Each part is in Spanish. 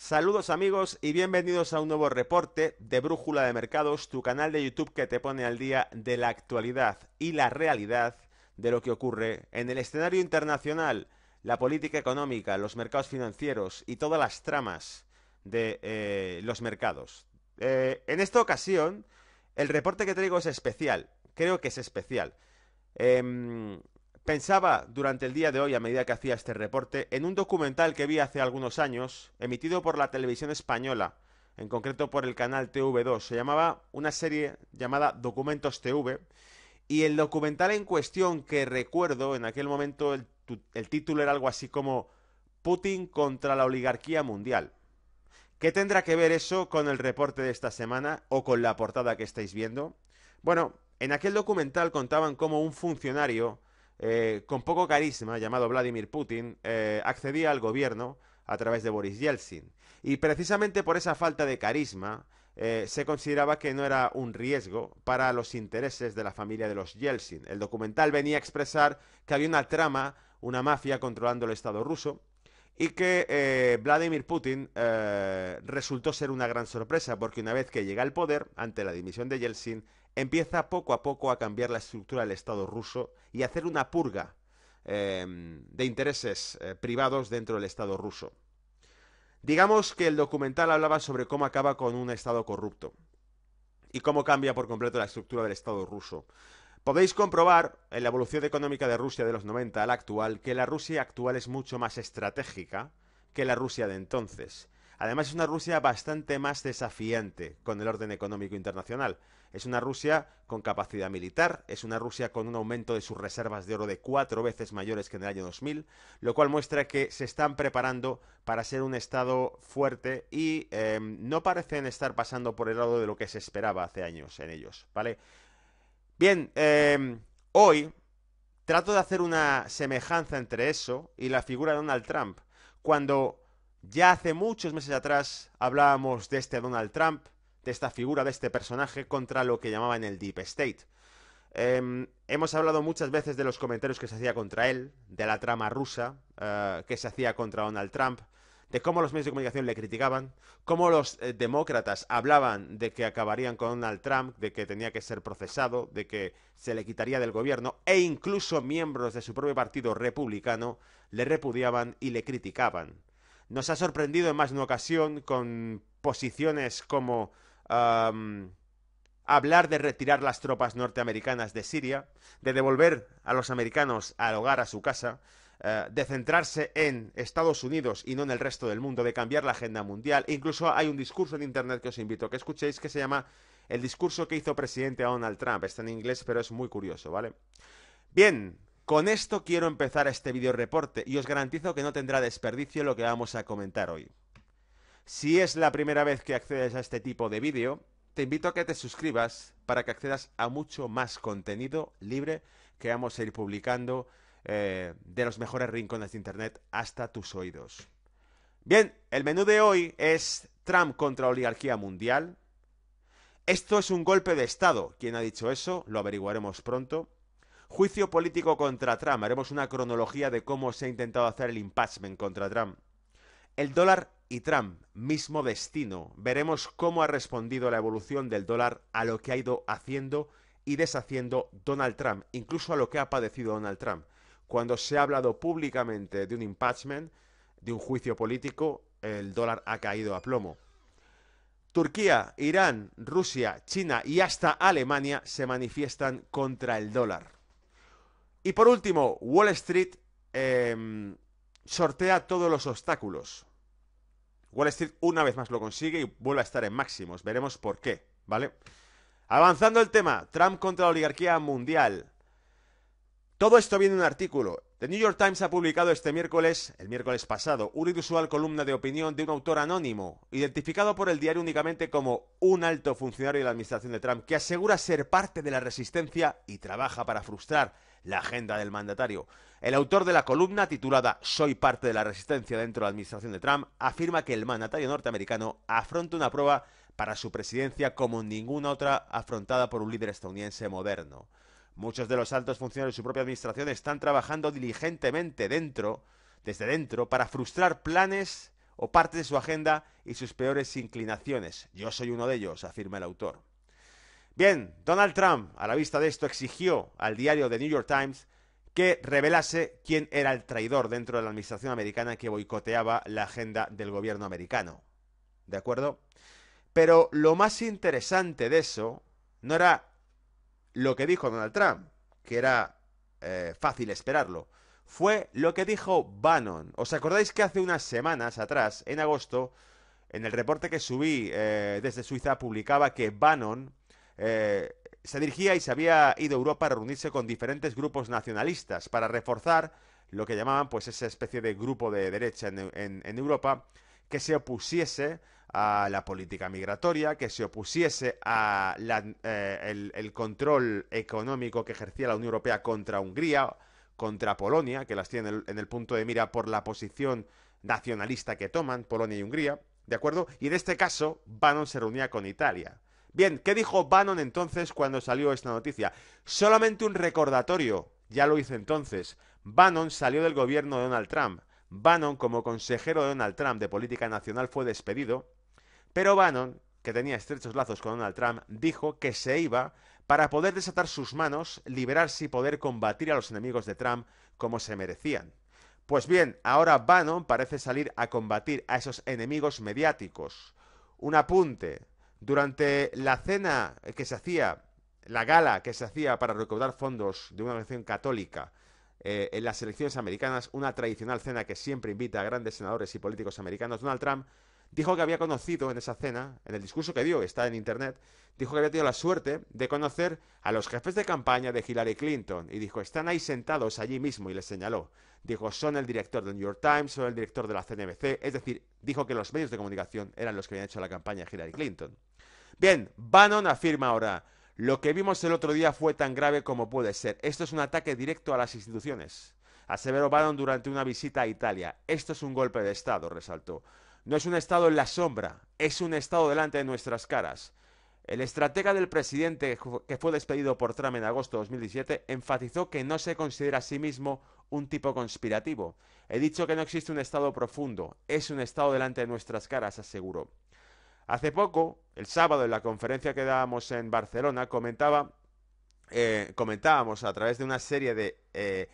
Saludos amigos y bienvenidos a un nuevo reporte de Brújula de Mercados, tu canal de YouTube que te pone al día de la actualidad y la realidad de lo que ocurre en el escenario internacional, la política económica, los mercados financieros y todas las tramas de los mercados. En esta ocasión, el reporte que traigo es especial, creo que es especial. Em, Pensaba durante el día de hoy, a medida que hacía este reporte, en un documental que vi hace algunos años, emitido por la televisión española, en concreto por el canal TV2. Se llamaba una serie llamada Documentos TV, y el documental en cuestión que recuerdo en aquel momento, el título era algo así como Putin contra la oligarquía mundial. ¿Qué tendrá que ver eso con el reporte de esta semana o con la portada que estáis viendo? Bueno, en aquel documental contaban cómo un funcionario con poco carisma, llamado Vladimir Putin, accedía al gobierno a través de Boris Yeltsin. Y precisamente por esa falta de carisma, se consideraba que no era un riesgo para los intereses de la familia de los Yeltsin. El documental venía a expresar que había una trama, una mafia controlando el Estado ruso, y que Vladimir Putin resultó ser una gran sorpresa, porque una vez que llega al poder, ante la dimisión de Yeltsin, empieza poco a poco a cambiar la estructura del Estado ruso y a hacer una purga de intereses privados dentro del Estado ruso. Digamos que el documental hablaba sobre cómo acaba con un Estado corrupto y cómo cambia por completo la estructura del Estado ruso. Podéis comprobar en la evolución económica de Rusia de los 90 a la actual que la Rusia actual es mucho más estratégica que la Rusia de entonces. Además es una Rusia bastante más desafiante con el orden económico internacional. Es una Rusia con capacidad militar, es una Rusia con un aumento de sus reservas de oro de 4 veces mayores que en el año 2000, lo cual muestra que se están preparando para ser un Estado fuerte y no parecen estar pasando por el lado de lo que se esperaba hace años en ellos, ¿vale? Bien, hoy trato de hacer una semejanza entre eso y la figura de Donald Trump. Cuando ya hace muchos meses atrás hablábamos de este Donald Trump, de esta figura, de este personaje, contra lo que llamaban el Deep State. Hemos hablado muchas veces de los comentarios que se hacía contra él, de la trama rusa que se hacía contra Donald Trump, de cómo los medios de comunicación le criticaban, cómo los demócratas hablaban de que acabarían con Donald Trump, de que tenía que ser procesado, de que se le quitaría del gobierno, e incluso miembros de su propio partido republicano le repudiaban y le criticaban. Nos ha sorprendido en más de una ocasión con posiciones como hablar de retirar las tropas norteamericanas de Siria, de devolver a los americanos al hogar, a su casa, de centrarse en Estados Unidos y no en el resto del mundo, de cambiar la agenda mundial. E incluso hay un discurso en internet que os invito a que escuchéis que se llama El discurso que hizo presidente a Donald Trump. Está en inglés, pero es muy curioso, ¿vale? Bien, con esto quiero empezar este video reporte y os garantizo que no tendrá desperdicio lo que vamos a comentar hoy. Si es la primera vez que accedes a este tipo de vídeo, te invito a que te suscribas para que accedas a mucho más contenido libre que vamos a ir publicando de los mejores rincones de internet hasta tus oídos. Bien, el menú de hoy es Trump contra la oligarquía mundial. Esto es un golpe de Estado. ¿Quién ha dicho eso? Lo averiguaremos pronto. Juicio político contra Trump. Haremos una cronología de cómo se ha intentado hacer el impeachment contra Trump. El dólar y Trump, mismo destino. Veremos cómo ha respondido la evolución del dólar a lo que ha ido haciendo y deshaciendo Donald Trump, incluso a lo que ha padecido Donald Trump. Cuando se ha hablado públicamente de un impeachment, de un juicio político, el dólar ha caído a plomo. Turquía, Irán, Rusia, China y hasta Alemania se manifiestan contra el dólar. Y por último, Wall Street sortea todos los obstáculos. Wall Street una vez más lo consigue y vuelve a estar en máximos. Veremos por qué, ¿vale? Avanzando el tema, Trump contra la oligarquía mundial. Todo esto viene en un artículo. The New York Times ha publicado este miércoles, el miércoles pasado, una inusual columna de opinión de un autor anónimo, identificado por el diario únicamente como un alto funcionario de la administración de Trump, que asegura ser parte de la resistencia y trabaja para frustrar la agenda del mandatario. El autor de la columna, titulada Soy parte de la resistencia dentro de la administración de Trump, afirma que el mandatario norteamericano afronta una prueba para su presidencia como ninguna otra afrontada por un líder estadounidense moderno. Muchos de los altos funcionarios de su propia administración están trabajando diligentemente desde dentro, para frustrar planes o parte de su agenda y sus peores inclinaciones. Yo soy uno de ellos, afirma el autor. Bien, Donald Trump, a la vista de esto, exigió al diario The New York Times que revelase quién era el traidor dentro de la administración americana que boicoteaba la agenda del gobierno americano. ¿De acuerdo? Pero lo más interesante de eso no era lo que dijo Donald Trump, que era fácil esperarlo. Fue lo que dijo Bannon. ¿Os acordáis que hace unas semanas atrás, en agosto, en el reporte que subí desde Suiza, publicaba que Bannon se dirigía y se había ido a Europa a reunirse con diferentes grupos nacionalistas para reforzar lo que llamaban pues esa especie de grupo de derecha en Europa que se opusiese a la política migratoria, que se opusiese a el control económico que ejercía la Unión Europea contra Hungría, contra Polonia, que las tiene en el punto de mira por la posición nacionalista que toman Polonia y Hungría, ¿de acuerdo? Y en este caso, Bannon se reunía con Italia. Bien, ¿qué dijo Bannon entonces cuando salió esta noticia? Solamente un recordatorio, ya lo hice entonces. Bannon salió del gobierno de Donald Trump. Bannon, como consejero de Donald Trump de política nacional, fue despedido, pero Bannon, que tenía estrechos lazos con Donald Trump, dijo que se iba para poder desatar sus manos, liberarse y poder combatir a los enemigos de Trump como se merecían. Pues bien, ahora Bannon parece salir a combatir a esos enemigos mediáticos. Un apunte. Durante la cena que se hacía, la gala que se hacía para recaudar fondos de una organización católica en las elecciones americanas, una tradicional cena que siempre invita a grandes senadores y políticos americanos, Donald Trump dijo que había conocido en esa cena, en el discurso que dio, está en internet, dijo que había tenido la suerte de conocer a los jefes de campaña de Hillary Clinton. Y dijo, están ahí sentados allí mismo, y les señaló. Dijo, son el director del New York Times, son el director de la CNBC. Es decir, dijo que los medios de comunicación eran los que habían hecho la campaña de Hillary Clinton. Bien, Bannon afirma ahora, lo que vimos el otro día fue tan grave como puede ser. Esto es un ataque directo a las instituciones. Aseveró Bannon durante una visita a Italia. Esto es un golpe de Estado, resaltó. No es un Estado en la sombra, es un Estado delante de nuestras caras. El estratega del presidente, que fue despedido por Trump en agosto de 2017, enfatizó que no se considera a sí mismo un tipo conspirativo. He dicho que no existe un Estado profundo, es un Estado delante de nuestras caras, aseguró. Hace poco, el sábado, en la conferencia que dábamos en Barcelona, comentábamos a través de una serie de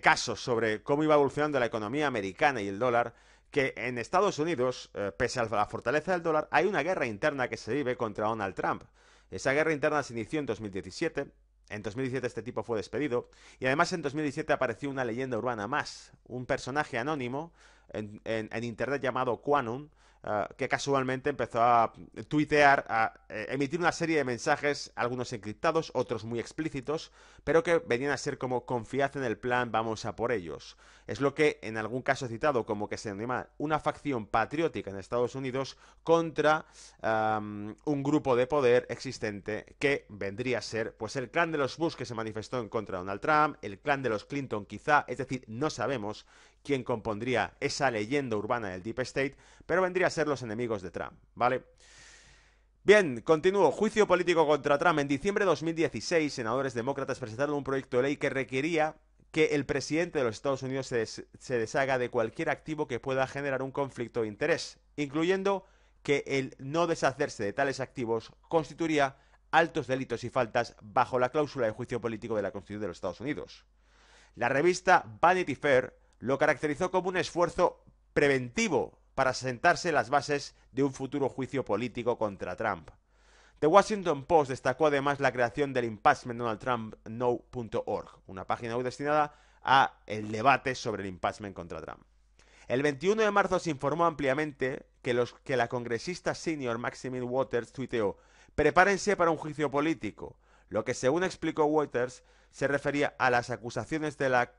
casos sobre cómo iba evolucionando la economía americana y el dólar, que en Estados Unidos, pese a la fortaleza del dólar, hay una guerra interna que se vive contra Donald Trump. Esa guerra interna se inició en 2017. En 2017 este tipo fue despedido. Y además en 2017 apareció una leyenda urbana más. Un personaje anónimo en internet llamado Quanum, que casualmente empezó a tuitear, a emitir una serie de mensajes, algunos encriptados, otros muy explícitos, pero que venían a ser como confiad en el plan, vamos a por ellos. Es lo que en algún caso he citado como que se denomina una facción patriótica en Estados Unidos contra un grupo de poder existente que vendría a ser pues el clan de los Bush, que se manifestó en contra de Donald Trump, el clan de los Clinton quizá, es decir, no sabemos quién compondría esa leyenda urbana del Deep State, pero vendría a ser los enemigos de Trump, ¿vale? Bien, continúo. Juicio político contra Trump. En diciembre de 2016, senadores demócratas presentaron un proyecto de ley que requería que el presidente de los Estados Unidos se deshaga de cualquier activo que pueda generar un conflicto de interés, incluyendo que el no deshacerse de tales activos constituiría altos delitos y faltas bajo la cláusula de juicio político de la Constitución de los Estados Unidos. La revista Vanity Fair lo caracterizó como un esfuerzo preventivo para sentarse las bases de un futuro juicio político contra Trump. The Washington Post destacó además la creación del impeachmentdonaldtrumpno.org, una página web destinada a el debate sobre el impeachment contra Trump. El 21 de marzo se informó ampliamente que la congresista senior Maxine Waters tuiteó: prepárense para un juicio político, lo que según explicó Waters se refería a las acusaciones de la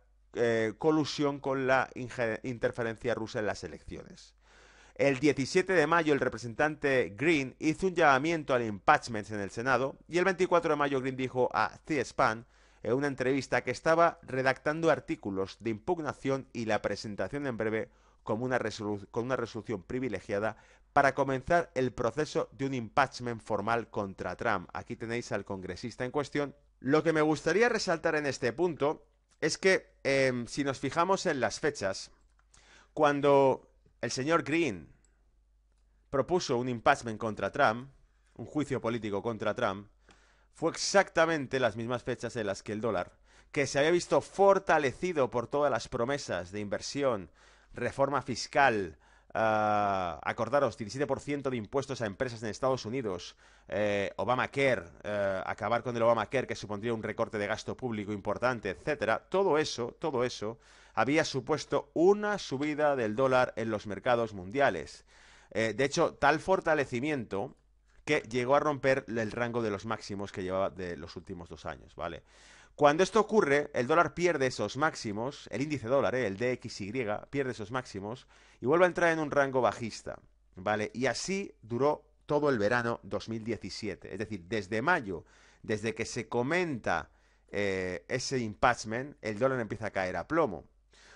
colusión con la interferencia rusa en las elecciones. El 17 de mayo el representante Green hizo un llamamiento al impeachment en el Senado y el 24 de mayo Green dijo a C-SPAN en una entrevista que estaba redactando artículos de impugnación y la presentación en breve con una resolución privilegiada para comenzar el proceso de un impeachment formal contra Trump. Aquí tenéis al congresista en cuestión. Lo que me gustaría resaltar en este punto es que si nos fijamos en las fechas, cuando el señor Green propuso un impeachment contra Trump, un juicio político contra Trump, fue exactamente las mismas fechas en las que el dólar, que se había visto fortalecido por todas las promesas de inversión, reforma fiscal, acordaros, 17% de impuestos a empresas en Estados Unidos, Obamacare, acabar con el Obamacare, que supondría un recorte de gasto público importante, etcétera. Todo eso había supuesto una subida del dólar en los mercados mundiales. De hecho, tal fortalecimiento que llegó a romper el rango de los máximos que llevaba de los últimos 2 años, ¿vale? Cuando esto ocurre, el dólar pierde esos máximos, el índice dólar, el DXY, pierde esos máximos y vuelve a entrar en un rango bajista, ¿vale? Y así duró todo el verano 2017, es decir, desde mayo, desde que se comenta ese impeachment, el dólar empieza a caer a plomo.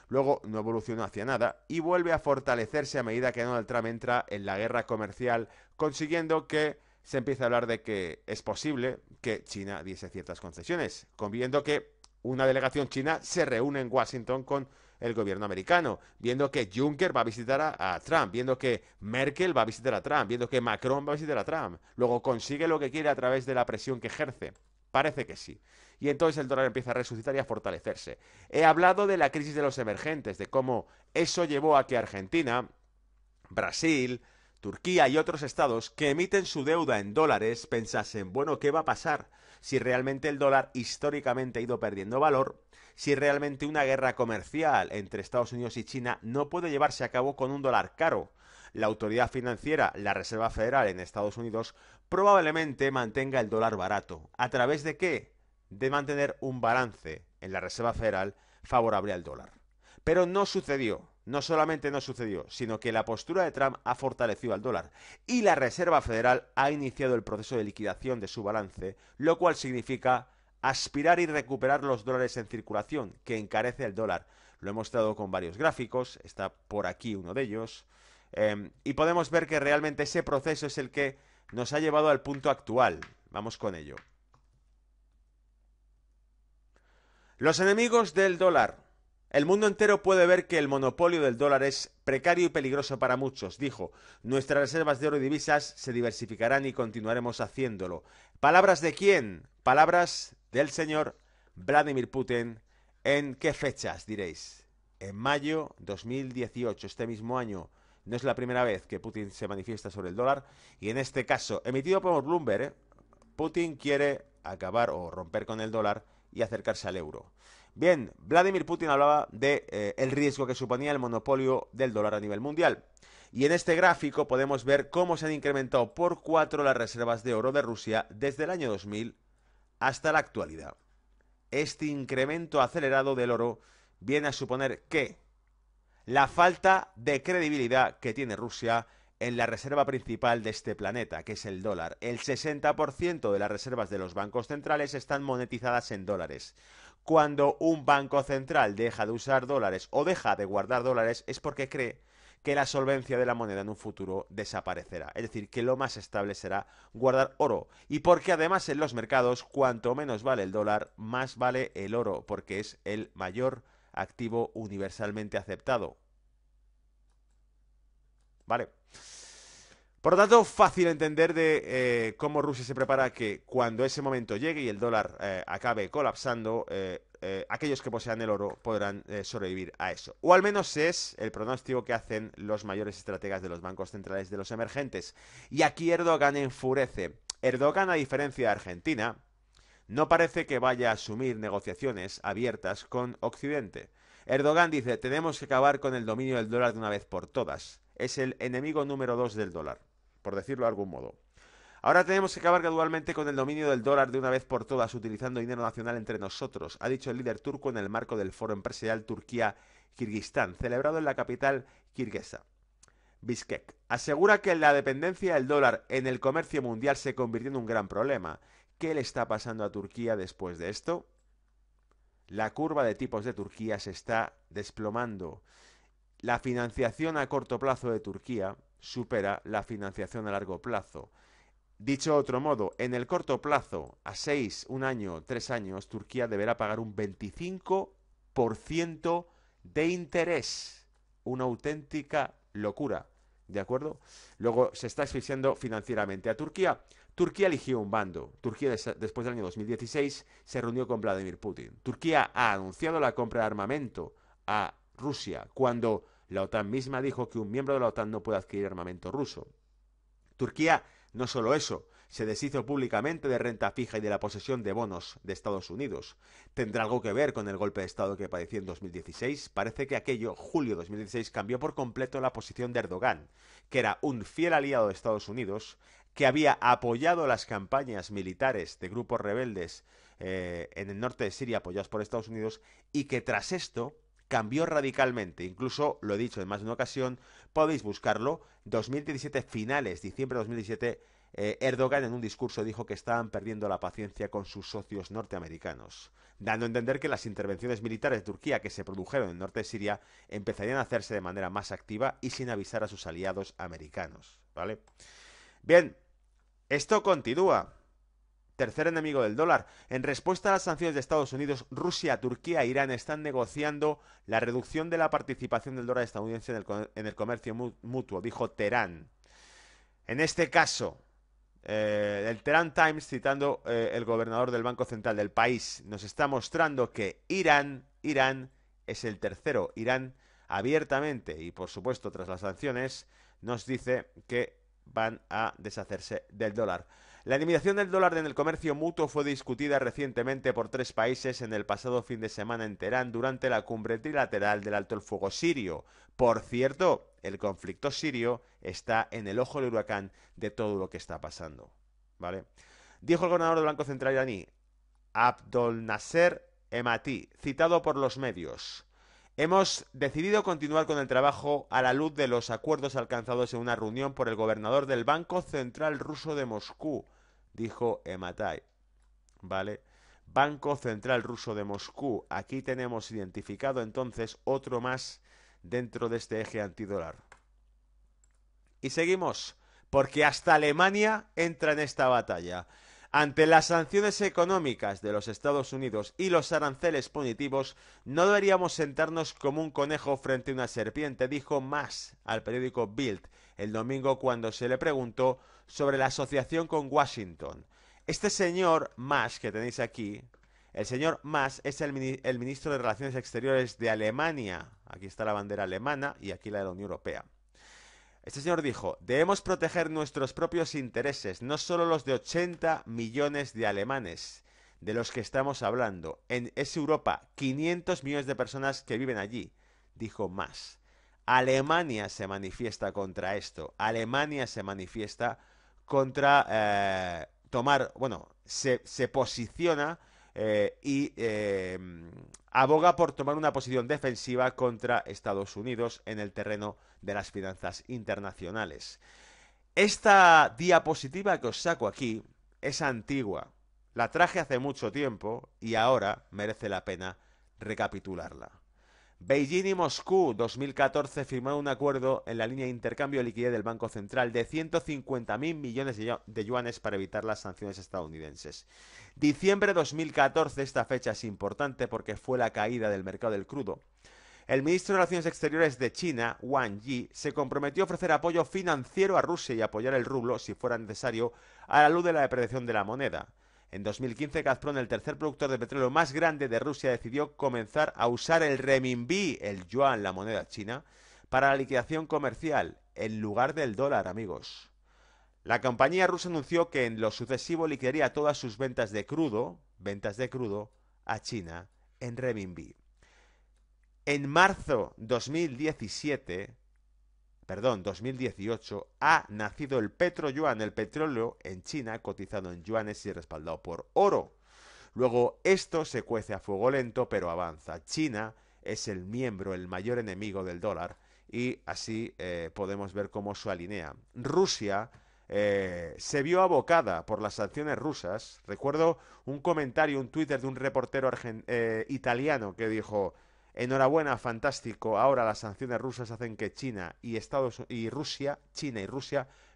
Luego no evolucionó hacia nada y vuelve a fortalecerse a medida que Donald Trump entra en la guerra comercial, consiguiendo que se empiece a hablar de que es posible que China diese ciertas concesiones, viendo que una delegación china se reúne en Washington con el gobierno americano, viendo que Juncker va a visitar a Trump, viendo que Merkel va a visitar a Trump, viendo que Macron va a visitar a Trump. Luego consigue lo que quiere a través de la presión que ejerce. Parece que sí. Y entonces el dólar empieza a resucitar y a fortalecerse. He hablado de la crisis de los emergentes, de cómo eso llevó a que Argentina, Brasil, Turquía y otros estados que emiten su deuda en dólares pensasen, bueno, ¿qué va a pasar si realmente el dólar históricamente ha ido perdiendo valor? Si realmente una guerra comercial entre Estados Unidos y China no puede llevarse a cabo con un dólar caro. La autoridad financiera, la Reserva Federal en Estados Unidos, probablemente mantenga el dólar barato. ¿A través de qué? De mantener un balance en la Reserva Federal favorable al dólar. Pero no sucedió. No solamente no sucedió, sino que la postura de Trump ha fortalecido al dólar y la Reserva Federal ha iniciado el proceso de liquidación de su balance, lo cual significa aspirar y recuperar los dólares en circulación, que encarece el dólar. Lo he mostrado con varios gráficos, está por aquí uno de ellos, y podemos ver que realmente ese proceso es el que nos ha llevado al punto actual. Vamos con ello. Los enemigos del dólar. El mundo entero puede ver que el monopolio del dólar es precario y peligroso para muchos, dijo. Nuestras reservas de oro y divisas se diversificarán y continuaremos haciéndolo. ¿Palabras de quién? Palabras del señor Vladimir Putin. ¿En qué fechas, diréis? En mayo 2018, este mismo año. No es la primera vez que Putin se manifiesta sobre el dólar. Y en este caso, emitido por Bloomberg, Putin quiere acabar o romper con el dólar y acercarse al euro. Bien, Vladimir Putin hablaba de el riesgo que suponía el monopolio del dólar a nivel mundial. Y en este gráfico podemos ver cómo se han incrementado por 4 las reservas de oro de Rusia desde el año 2000 hasta la actualidad. Este incremento acelerado del oro viene a suponer que la falta de credibilidad que tiene Rusia en la reserva principal de este planeta, que es el dólar. El 60% de las reservas de los bancos centrales están monetizadas en dólares. Cuando un banco central deja de usar dólares o deja de guardar dólares es porque cree que la solvencia de la moneda en un futuro desaparecerá. Es decir, que lo más estable será guardar oro. Y porque además en los mercados, cuanto menos vale el dólar, más vale el oro, porque es el mayor activo universalmente aceptado. ¿Vale? Por lo tanto, fácil entender de cómo Rusia se prepara que cuando ese momento llegue y el dólar acabe colapsando, aquellos que posean el oro podrán sobrevivir a eso. O al menos es el pronóstico que hacen los mayores estrategas de los bancos centrales de los emergentes. Y aquí Erdogan enfurece. Erdogan, a diferencia de Argentina, no parece que vaya a asumir negociaciones abiertas con Occidente. Erdogan dice, tenemos que acabar con el dominio del dólar de una vez por todas. Es el enemigo número 2 del dólar, por decirlo de algún modo. Ahora tenemos que acabar gradualmente con el dominio del dólar de una vez por todas, utilizando dinero nacional entre nosotros, ha dicho el líder turco en el marco del foro empresarial Turquía-Kirguistán, celebrado en la capital kirguesa, Bishkek. Asegura que la dependencia del dólar en el comercio mundial se convirtió en un gran problema. ¿Qué le está pasando a Turquía después de esto? La curva de tipos de Turquía se está desplomando. La financiación a corto plazo de Turquía supera la financiación a largo plazo. Dicho de otro modo, en el corto plazo, a 6, 1 año, 3 años, Turquía deberá pagar un 25% de interés. una auténtica locura, ¿de acuerdo? Luego se está asfixiando financieramente a Turquía. Turquía eligió un bando. Turquía, después del año 2016, se reunió con Vladimir Putin. Turquía ha anunciado la compra de armamento a Rusia, cuando la OTAN misma dijo que un miembro de la OTAN no puede adquirir armamento ruso. Turquía, no solo eso, se deshizo públicamente de renta fija y de la posesión de bonos de Estados Unidos. ¿Tendrá algo que ver con el golpe de Estado que padeció en 2016? Parece que aquello, julio de 2016, cambió por completo la posición de Erdogan, que era un fiel aliado de Estados Unidos, que había apoyado las campañas militares de grupos rebeldes en el norte de Siria apoyados por Estados Unidos, y que tras esto cambió radicalmente. Incluso, lo he dicho en más de una ocasión, podéis buscarlo, 2017, finales, diciembre de 2017, Erdogan en un discurso dijo que estaban perdiendo la paciencia con sus socios norteamericanos, dando a entender que las intervenciones militares de Turquía que se produjeron en el norte de Siria empezarían a hacerse de manera más activa y sin avisar a sus aliados americanos, ¿vale? Bien, esto continúa. Tercer enemigo del dólar. En respuesta a las sanciones de Estados Unidos, Rusia, Turquía e Irán están negociando la reducción de la participación del dólar estadounidense en el comercio mutuo, dijo Teherán. En este caso, el Tehran Times, citando el gobernador del Banco Central del país, nos está mostrando que Irán es el tercero. Irán abiertamente y por supuesto tras las sanciones nos dice que van a deshacerse del dólar. La eliminación del dólar en el comercio mutuo fue discutida recientemente por 3 países en el pasado fin de semana en Teherán durante la cumbre trilateral del alto el fuego sirio. Por cierto, el conflicto sirio está en el ojo del huracán de todo lo que está pasando, ¿vale? Dijo el gobernador del Banco Central iraní, Abdolnasser Hemati, citado por los medios: hemos decidido continuar con el trabajo a la luz de los acuerdos alcanzados en una reunión por el gobernador del Banco Central ruso de Moscú, dijo Hematai, ¿vale? Banco Central ruso de Moscú. Aquí tenemos identificado entonces otro más dentro de este eje antidólar. Y seguimos, porque hasta Alemania entra en esta batalla. Ante las sanciones económicas de los Estados Unidos y los aranceles punitivos, no deberíamos sentarnos como un conejo frente a una serpiente, dijo Mas al periódico Bild el domingo cuando se le preguntó sobre la asociación con Washington. Este señor Mas que tenéis aquí, el señor Mas es el ministro de Relaciones Exteriores de Alemania. Aquí está la bandera alemana y aquí la de la Unión Europea. Este señor dijo, debemos proteger nuestros propios intereses, no solo los de 80 millones de alemanes, de los que estamos hablando. Es Europa, 500 millones de personas que viven allí, dijo Mas. Alemania se manifiesta contra esto. Alemania se manifiesta contra se posiciona y aboga por tomar una posición defensiva contra Estados Unidos en el terreno de las finanzas internacionales. Esta diapositiva que os saco aquí es antigua. La traje hace mucho tiempo y ahora merece la pena recapitularla. Beijing y Moscú, 2014, firmaron un acuerdo en la línea de intercambio de liquidez del Banco Central de 150.000 millones de yuanes para evitar las sanciones estadounidenses. Diciembre de 2014, esta fecha es importante porque fue la caída del mercado del crudo. El ministro de Relaciones Exteriores de China, Wang Yi, se comprometió a ofrecer apoyo financiero a Rusia y apoyar el rublo, si fuera necesario, a la luz de la depreciación de la moneda. En 2015, Gazprom, el tercer productor de petróleo más grande de Rusia, decidió comenzar a usar el renminbi, el yuan, la moneda china, para la liquidación comercial, en lugar del dólar, amigos. La compañía rusa anunció que en lo sucesivo liquidaría todas sus ventas de crudo, a China en renminbi. En marzo 2018, ha nacido el petroyuan, el petróleo en China cotizado en yuanes y respaldado por oro. Luego esto se cuece a fuego lento, pero avanza. China es el mayor enemigo del dólar, y así podemos ver cómo se alinea. Rusia se vio abocada por las sanciones rusas. Recuerdo un comentario, un Twitter de un reportero italiano que dijo: enhorabuena, fantástico, ahora las sanciones rusas hacen que China y Rusia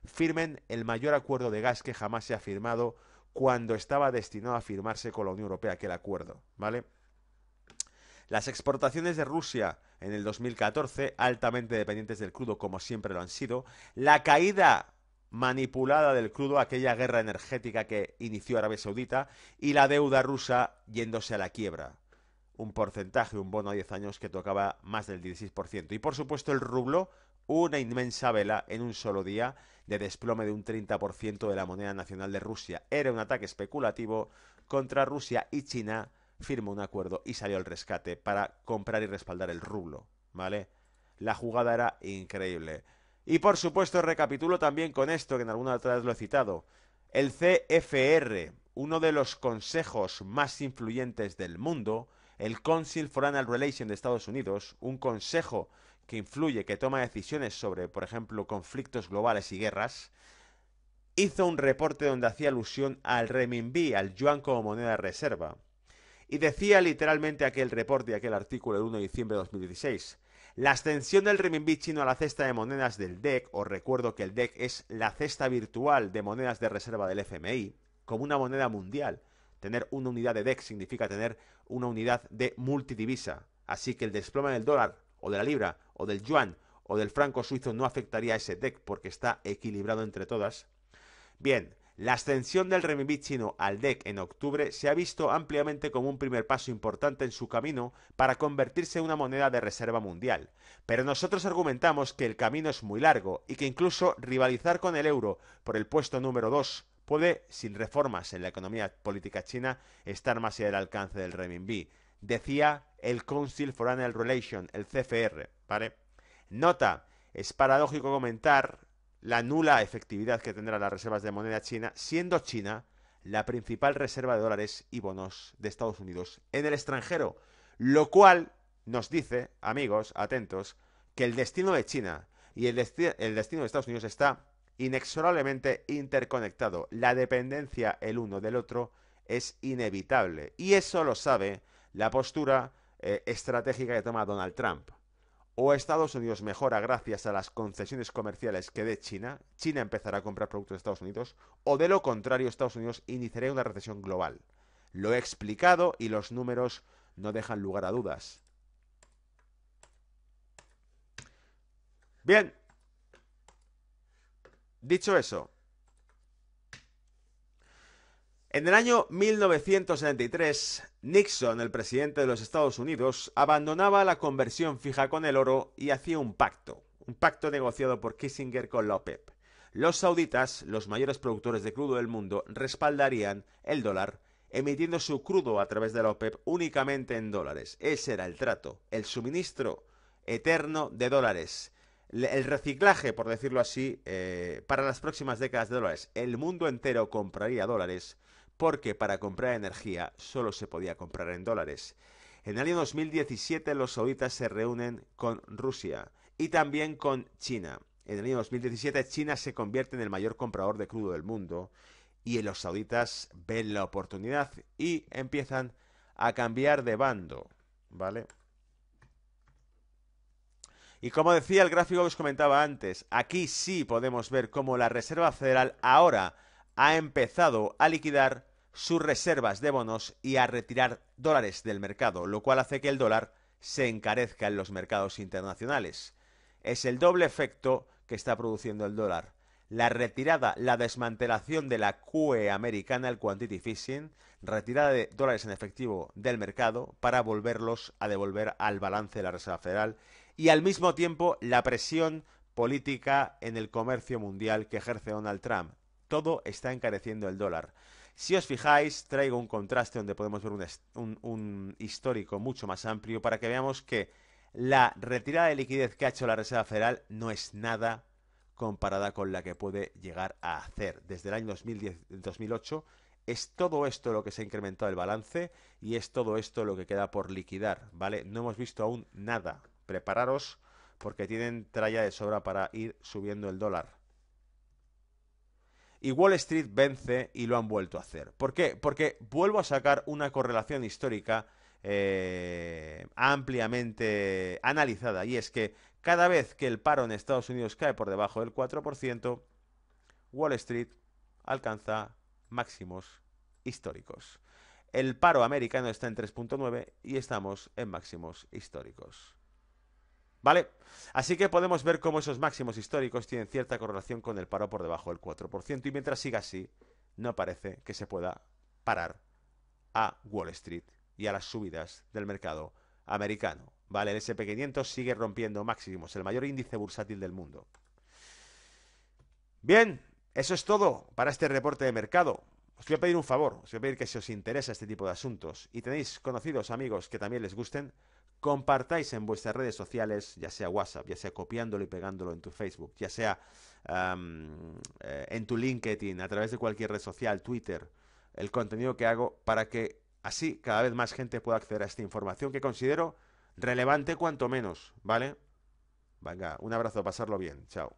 firmen el mayor acuerdo de gas que jamás se ha firmado, cuando estaba destinado a firmarse con la Unión Europea aquel acuerdo, ¿vale? Las exportaciones de Rusia en el 2014, altamente dependientes del crudo como siempre lo han sido, la caída manipulada del crudo, aquella guerra energética que inició Arabia Saudita, y la deuda rusa yéndose a la quiebra. Un porcentaje, un bono a 10 años que tocaba más del 16%. Y por supuesto el rublo, una inmensa vela en un solo día de desplome de un 30% de la moneda nacional de Rusia. Era un ataque especulativo contra Rusia, y China firmó un acuerdo y salió al rescate para comprar y respaldar el rublo, ¿vale? La jugada era increíble. Y por supuesto recapitulo también con esto, que en alguna otra vez lo he citado. El CFR, uno de los consejos más influyentes del mundo, el Council for Annual Relations de Estados Unidos, un consejo que influye, que toma decisiones sobre, por ejemplo, conflictos globales y guerras, hizo un reporte donde hacía alusión al renminbi, al yuan como moneda de reserva. Y decía literalmente aquel reporte y aquel artículo el 1 de diciembre de 2016. La ascensión del renminbi chino a la cesta de monedas del DEC, os recuerdo que el DEC es la cesta virtual de monedas de reserva del FMI, como una moneda mundial. Tener una unidad de DEC significa tener una unidad de multidivisa. Así que el desplome del dólar, o de la libra, o del yuan, o del franco suizo no afectaría a ese DEC porque está equilibrado entre todas. Bien, la ascensión del renminbi chino al DEC en octubre se ha visto ampliamente como un primer paso importante en su camino para convertirse en una moneda de reserva mundial. Pero nosotros argumentamos que el camino es muy largo y que incluso rivalizar con el euro por el puesto número 2 puede, sin reformas en la economía política china, estar más allá del alcance del renminbi. Decía el Council for Annual Relations, el CFR, ¿vale? Nota, es paradójico comentar la nula efectividad que tendrán las reservas de moneda china, siendo China la principal reserva de dólares y bonos de Estados Unidos en el extranjero, lo cual nos dice, amigos, atentos, que el destino de China y el destino de Estados Unidos está inexorablemente interconectado. La dependencia el uno del otro es inevitable, y eso lo sabe la postura estratégica que toma Donald Trump. O Estados Unidos mejora gracias a las concesiones comerciales que dé China, China empezará a comprar productos de Estados Unidos, o de lo contrario Estados Unidos iniciará una recesión global. Lo he explicado y los números no dejan lugar a dudas. Bien, dicho eso, en el año 1973, Nixon, el presidente de los Estados Unidos, abandonaba la conversión fija con el oro y hacía un pacto negociado por Kissinger con la OPEP. Los sauditas, los mayores productores de crudo del mundo, respaldarían el dólar, emitiendo su crudo a través de la OPEP únicamente en dólares. Ese era el trato, el suministro eterno de dólares. El reciclaje, por decirlo así, para las próximas décadas de dólares. El mundo entero compraría dólares porque para comprar energía solo se podía comprar en dólares. En el año 2017 los sauditas se reúnen con Rusia y también con China. En el año 2017 China se convierte en el mayor comprador de crudo del mundo y los sauditas ven la oportunidad y empiezan a cambiar de bando, ¿vale? Y como decía el gráfico que os comentaba antes, aquí sí podemos ver cómo la Reserva Federal ahora ha empezado a liquidar sus reservas de bonos y a retirar dólares del mercado, lo cual hace que el dólar se encarezca en los mercados internacionales. Es el doble efecto que está produciendo el dólar. La retirada, la desmantelación de la QE americana, el quantitative easing, retirada de dólares en efectivo del mercado para volverlos a devolver al balance de la Reserva Federal, y al mismo tiempo la presión política en el comercio mundial que ejerce Donald Trump. Todo está encareciendo el dólar. Si os fijáis, traigo un contraste donde podemos ver un histórico mucho más amplio para que veamos que la retirada de liquidez que ha hecho la Reserva Federal no es nada comparada con la que puede llegar a hacer. Desde el año 2008 es todo esto lo que se ha incrementado el balance y es todo esto lo que queda por liquidar, ¿vale? No hemos visto aún nada. Prepararos porque tienen tralla de sobra para ir subiendo el dólar. Y Wall Street vence y lo han vuelto a hacer. ¿Por qué? Porque vuelvo a sacar una correlación histórica ampliamente analizada, y es que cada vez que el paro en Estados Unidos cae por debajo del 4%, Wall Street alcanza máximos históricos. El paro americano está en 3.9 y estamos en máximos históricos. ¿Vale? Así que podemos ver cómo esos máximos históricos tienen cierta correlación con el paro por debajo del 4%, y mientras siga así, no parece que se pueda parar a Wall Street y a las subidas del mercado americano. ¿Vale? El SP500 sigue rompiendo máximos, el mayor índice bursátil del mundo. Bien, eso es todo para este reporte de mercado. Os voy a pedir un favor, os voy a pedir que si os interesa este tipo de asuntos y tenéis conocidos amigos que también les gusten, compartáis en vuestras redes sociales, ya sea WhatsApp, ya sea copiándolo y pegándolo en tu Facebook, ya sea en tu LinkedIn, a través de cualquier red social, Twitter, el contenido que hago para que así cada vez más gente pueda acceder a esta información que considero relevante cuanto menos, ¿vale? Venga, un abrazo, pasarlo bien, chao.